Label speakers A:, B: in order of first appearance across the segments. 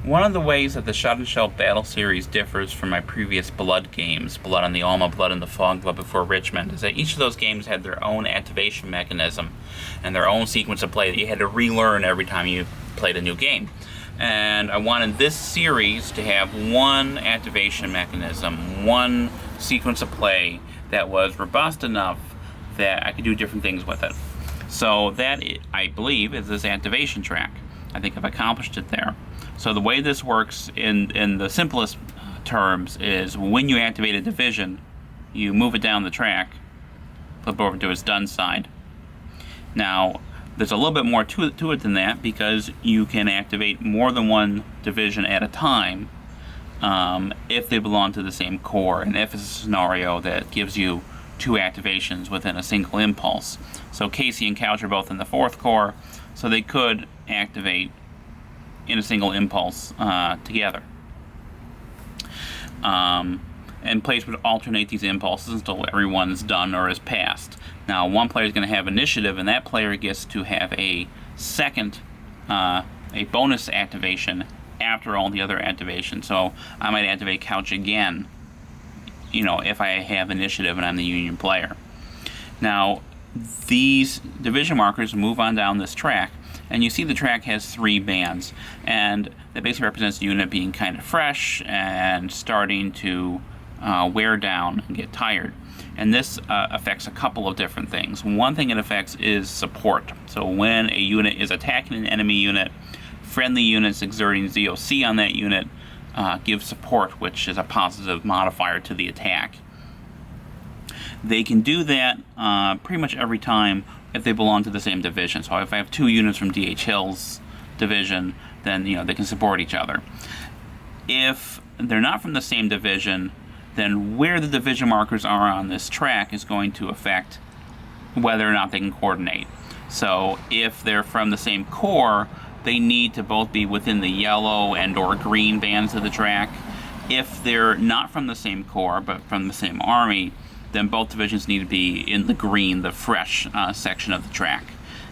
A: One of the ways that the Shot and Shell Battle Series differs from my previous Blood games, Blood on the Alma, Blood in the Fog, Blood Before Richmond, is that each of those games had their own activation mechanism and their own sequence of play that you had to relearn every time you played a new game. And I wanted this series to have one activation mechanism, one sequence of play that was robust enough that I could do different things with it. So that, I believe, is this activation track. I think I've accomplished it there. So the way this works in the simplest terms is when you activate a division, you move it down the track, flip over to its done side. Now, there's a little bit more to it than that, because you can activate more than one division at a time if they belong to the same core, and if it's a scenario that gives you two activations within a single impulse. So Casey and Couch are both in the 4th core, so they could activate in a single impulse together. And players would alternate these impulses until everyone's done or is passed. Now, one player is going to have initiative, and that player gets to have a second, a bonus activation after all the other activations. So I might activate Couch again, if I have initiative and I'm the Union player. Now, these division markers move on down this track, and you see the track has 3 bands, and that basically represents the unit being kind of fresh and starting to wear down and get tired. And this affects a couple of different things. One thing it affects is support. So when a unit is attacking an enemy unit, friendly units exerting ZOC on that unit give support, which is a positive modifier to the attack. They can do that pretty much every time if they belong to the same division. So if I have 2 units from D.H. Hill's division, then they can support each other. If they're not from the same division, then where the division markers are on this track is going to affect whether or not they can coordinate. So if they're from the same core, they need to both be within the yellow and or green bands of the track. If they're not from the same core, but from the same army, then both divisions need to be in the green, the fresh section of the track.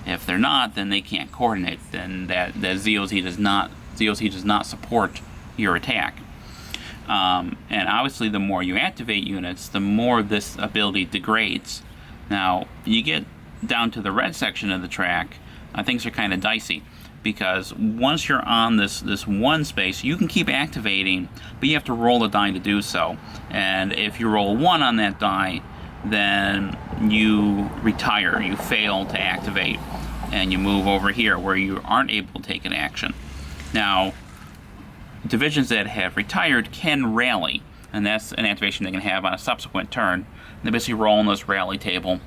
A: If they're not, then they can't coordinate. Then that ZOC does not support your attack. And obviously, the more you activate units, the more this ability degrades. Now, you get down to the red section of the track, things are kind of dicey, because once you're on this one space, you can keep activating, but you have to roll a die to do so. And if you roll 1 on that die, then you retire, you fail to activate, and you move over here where you aren't able to take an action. Now, divisions that have retired can rally, and that's an activation they can have on a subsequent turn. They basically roll on this rally table,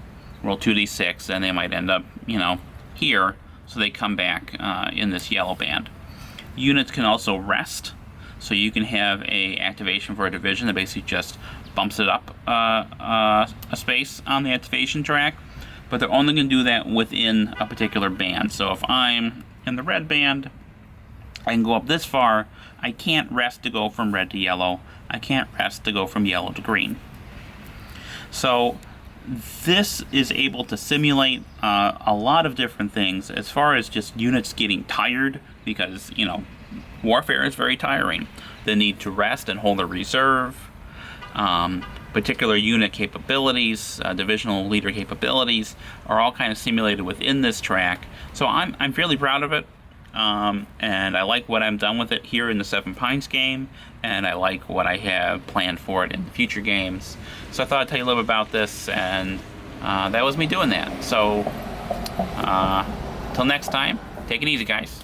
A: roll 2d6, and they might end up, here, so they come back in this yellow band. Units can also rest, so you can have a activation for a division that basically just bumps it up a space on the activation track, but they're only going to do that within a particular band. So if I'm in the red band, I can go up this far. I can't rest to go from red to yellow. I can't rest to go from yellow to green. So this is able to simulate a lot of different things as far as just units getting tired, because, warfare is very tiring. The need to rest and hold a reserve, particular unit capabilities, divisional leader capabilities are all kind of simulated within this track. So I'm fairly proud of it. And I like what I'm done with it here in the Seven Pines game, and I like what I have planned for it in the future games. So I thought I'd tell you a little bit about this, and that was me doing that. So, till next time, take it easy, guys.